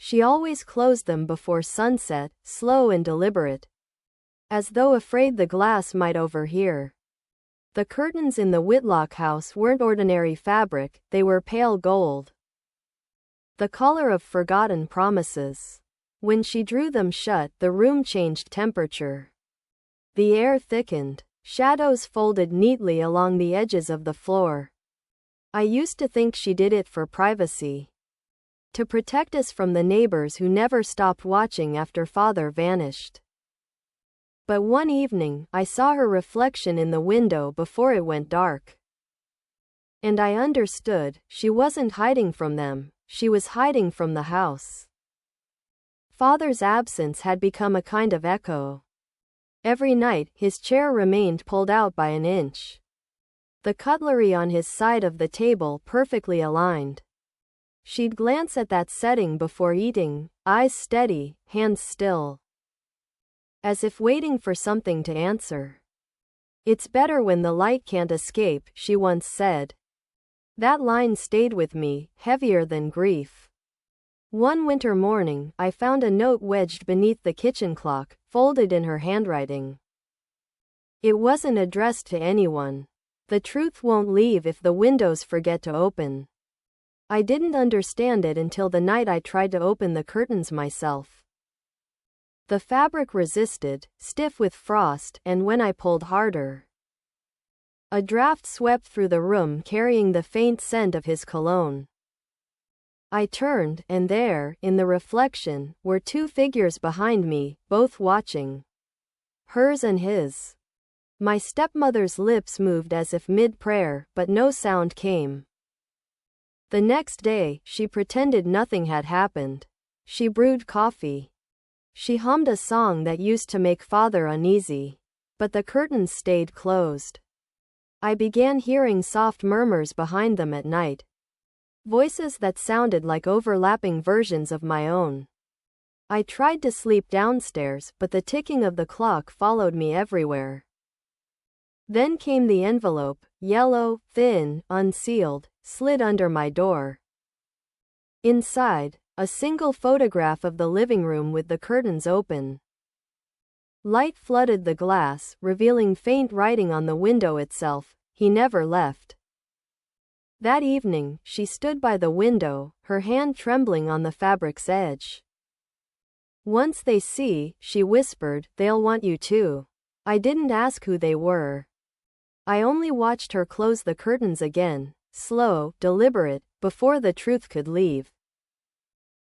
She always closed them before sunset, slow and deliberate, as though afraid the glass might overhear. The curtains in the Whitlock house weren't ordinary fabric, they were pale gold, the color of forgotten promises. When she drew them shut, the room changed temperature. The air thickened. Shadows folded neatly along the edges of the floor. I used to think she did it for privacy, to protect us from the neighbors who never stopped watching after Father vanished. But one evening, I saw her reflection in the window before it went dark. And I understood, she wasn't hiding from them, she was hiding from the house. Father's absence had become a kind of echo. Every night, his chair remained pulled out by an inch, the cutlery on his side of the table perfectly aligned. She'd glance at that setting before eating, eyes steady, hands still, as if waiting for something to answer. "It's better when the light can't escape," she once said. That line stayed with me, heavier than grief. One winter morning, I found a note wedged beneath the kitchen clock, folded in her handwriting. It wasn't addressed to anyone. "The truth won't leave if the windows forget to open." I didn't understand it until the night I tried to open the curtains myself. The fabric resisted, stiff with frost, and when I pulled harder, a draft swept through the room carrying the faint scent of his cologne. I turned, and there, in the reflection, were two figures behind me, both watching. Hers and his. My stepmother's lips moved as if mid-prayer, but no sound came. The next day, she pretended nothing had happened. She brewed coffee. She hummed a song that used to make Father uneasy. But the curtains stayed closed. I began hearing soft murmurs behind them at night. Voices that sounded like overlapping versions of my own. I tried to sleep downstairs, but the ticking of the clock followed me everywhere. Then came the envelope, yellow, thin, unsealed, slid under my door. Inside, a single photograph of the living room with the curtains open. Light flooded the glass, revealing faint writing on the window itself, "He never left." That evening, she stood by the window, her hand trembling on the fabric's edge. "Once they see," she whispered, "they'll want you too." I didn't ask who they were. I only watched her close the curtains again, slow, deliberate, before the truth could leave.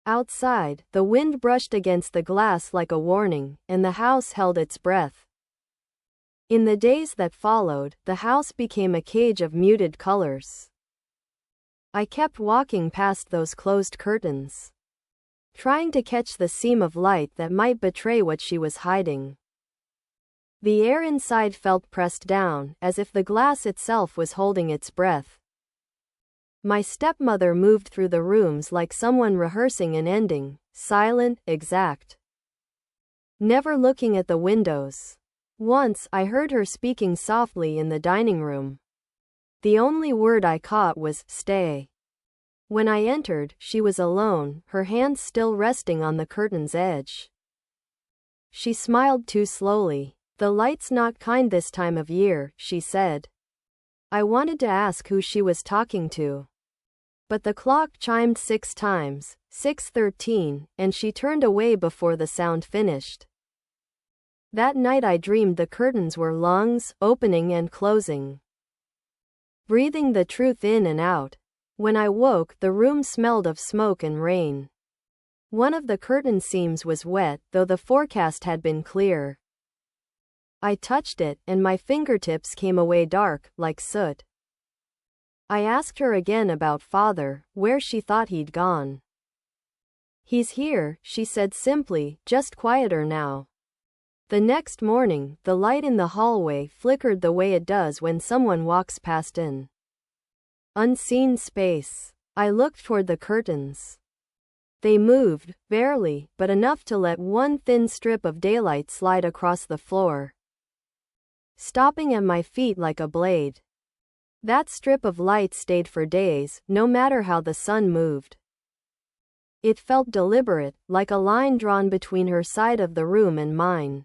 Outside, the wind brushed against the glass like a warning, and the house held its breath. In the days that followed, the house became a cage of muted colors. I kept walking past those closed curtains, trying to catch the seam of light that might betray what she was hiding. The air inside felt pressed down, as if the glass itself was holding its breath. My stepmother moved through the rooms like someone rehearsing an ending, silent, exact, never looking at the windows. Once, I heard her speaking softly in the dining room. The only word I caught was, "Stay." When I entered, she was alone, her hands still resting on the curtain's edge. She smiled too slowly. "The light's not kind this time of year," she said. I wanted to ask who she was talking to. But the clock chimed 6 times, 6:13, and she turned away before the sound finished. That night I dreamed the curtains were lungs, opening and closing, breathing the truth in and out. When I woke, the room smelled of smoke and rain. One of the curtain seams was wet, though the forecast had been clear. I touched it, and my fingertips came away dark, like soot. I asked her again about Father, where she thought he'd gone. "He's here," she said simply, "just quieter now." The next morning, the light in the hallway flickered the way it does when someone walks past an unseen space. I looked toward the curtains. They moved, barely, but enough to let one thin strip of daylight slide across the floor, stopping at my feet like a blade. That strip of light stayed for days, no matter how the sun moved. It felt deliberate, like a line drawn between her side of the room and mine.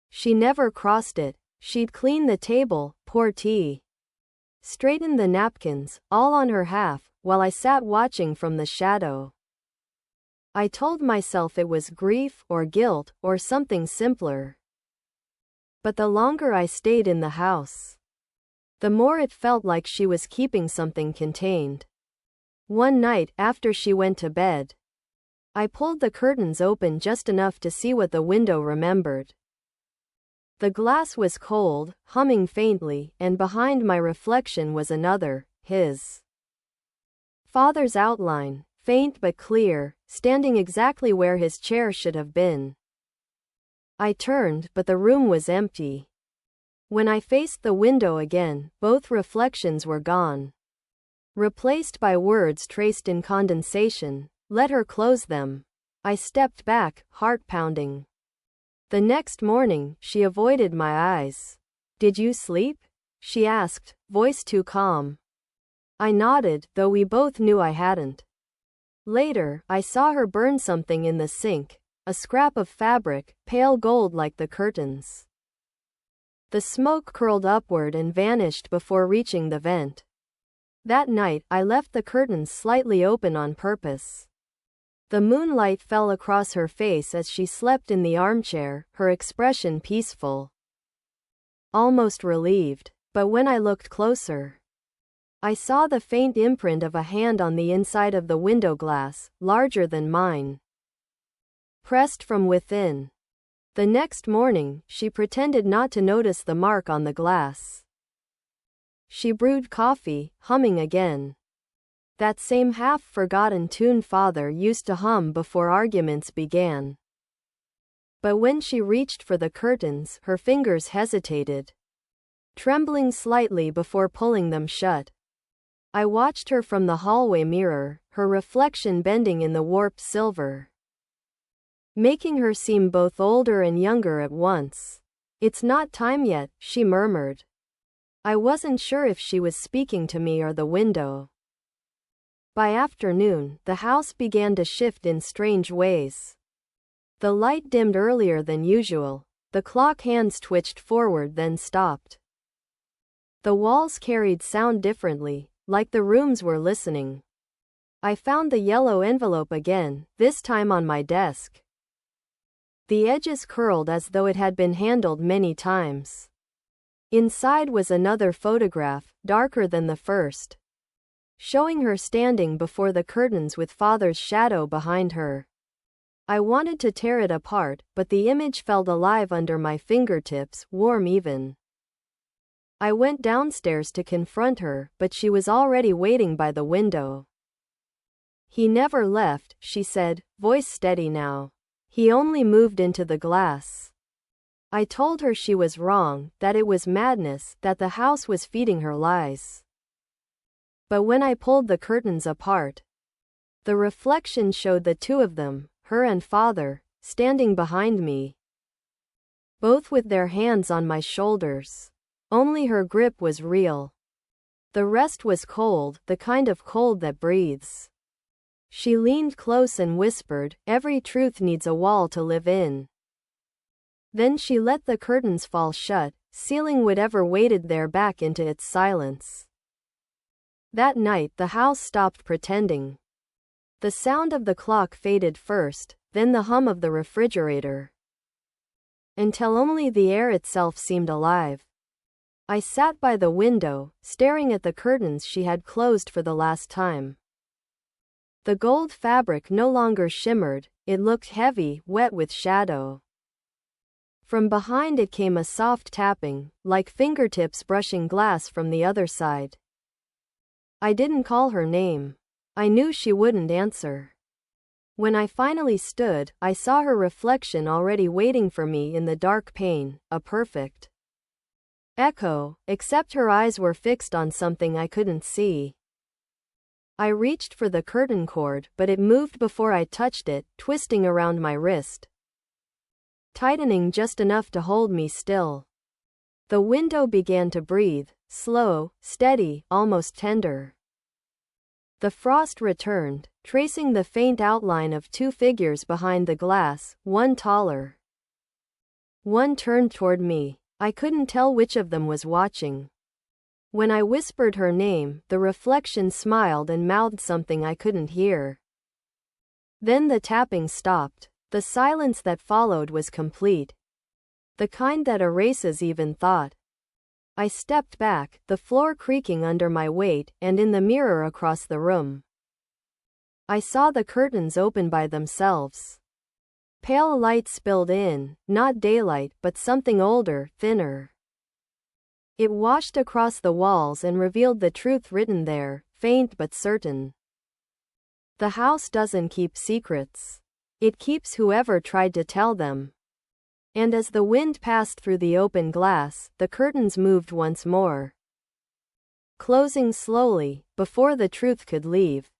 She never crossed it. She'd clean the table, pour tea, straighten the napkins, all on her half, while I sat watching from the shadow. I told myself it was grief, or guilt, or something simpler. But the longer I stayed in the house, the more it felt like she was keeping something contained. One night, after she went to bed, I pulled the curtains open just enough to see what the window remembered. The glass was cold, humming faintly, and behind my reflection was another, his father's outline, faint but clear, standing exactly where his chair should have been. I turned, but the room was empty. When I faced the window again, both reflections were gone, replaced by words traced in condensation. Let her close them. I stepped back, heart pounding. The next morning, she avoided my eyes. Did you sleep? She asked, voice too calm. I nodded, though we both knew I hadn't. Later, I saw her burn something in the sink, a scrap of fabric, pale gold like the curtains. The smoke curled upward and vanished before reaching the vent. That night, I left the curtains slightly open on purpose. The moonlight fell across her face as she slept in the armchair, her expression peaceful, almost relieved. But when I looked closer, I saw the faint imprint of a hand on the inside of the window glass, larger than mine, pressed from within. The next morning, she pretended not to notice the mark on the glass. She brewed coffee, humming again. That same half-forgotten tune Father used to hum before arguments began. But when she reached for the curtains, her fingers hesitated, trembling slightly before pulling them shut. I watched her from the hallway mirror, her reflection bending in the warped silver, making her seem both older and younger at once. It's not time yet, she murmured. I wasn't sure if she was speaking to me or the window. By afternoon, the house began to shift in strange ways. The light dimmed earlier than usual. The clock hands twitched forward then stopped. The walls carried sound differently, like the rooms were listening. I found the yellow envelope again, this time on my desk. The edges curled as though it had been handled many times. Inside was another photograph, darker than the first, showing her standing before the curtains with Father's shadow behind her. I wanted to tear it apart, but the image felt alive under my fingertips, warm even. I went downstairs to confront her, but she was already waiting by the window. He never left, she said, voice steady now. He only moved into the glass. I told her she was wrong, that it was madness, that the house was feeding her lies. But when I pulled the curtains apart, the reflection showed the two of them, her and Father, standing behind me, both with their hands on my shoulders. Only her grip was real. The rest was cold, the kind of cold that breathes. She leaned close and whispered, "Every truth needs a wall to live in." Then she let the curtains fall shut, sealing whatever waited there back into its silence. That night the house stopped pretending. The sound of the clock faded first, then the hum of the refrigerator, until only the air itself seemed alive. I sat by the window, staring at the curtains she had closed for the last time. The gold fabric no longer shimmered, it looked heavy, wet with shadow. From behind it came a soft tapping, like fingertips brushing glass from the other side. I didn't call her name. I knew she wouldn't answer. When I finally stood, I saw her reflection already waiting for me in the dark pane, a perfect echo, except her eyes were fixed on something I couldn't see. I reached for the curtain cord, but it moved before I touched it, twisting around my wrist, tightening just enough to hold me still. The window began to breathe, slow, steady, almost tender. The frost returned, tracing the faint outline of two figures behind the glass, one taller. One turned toward me. I couldn't tell which of them was watching. When I whispered her name, the reflection smiled and mouthed something I couldn't hear. Then the tapping stopped. The silence that followed was complete. The kind that erases even thought. I stepped back, the floor creaking under my weight, and in the mirror across the room, I saw the curtains open by themselves. Pale light spilled in, not daylight, but something older, thinner. It washed across the walls and revealed the truth written there, faint but certain. The house doesn't keep secrets. It keeps whoever tried to tell them. And as the wind passed through the open glass, the curtains moved once more, closing slowly, before the truth could leave.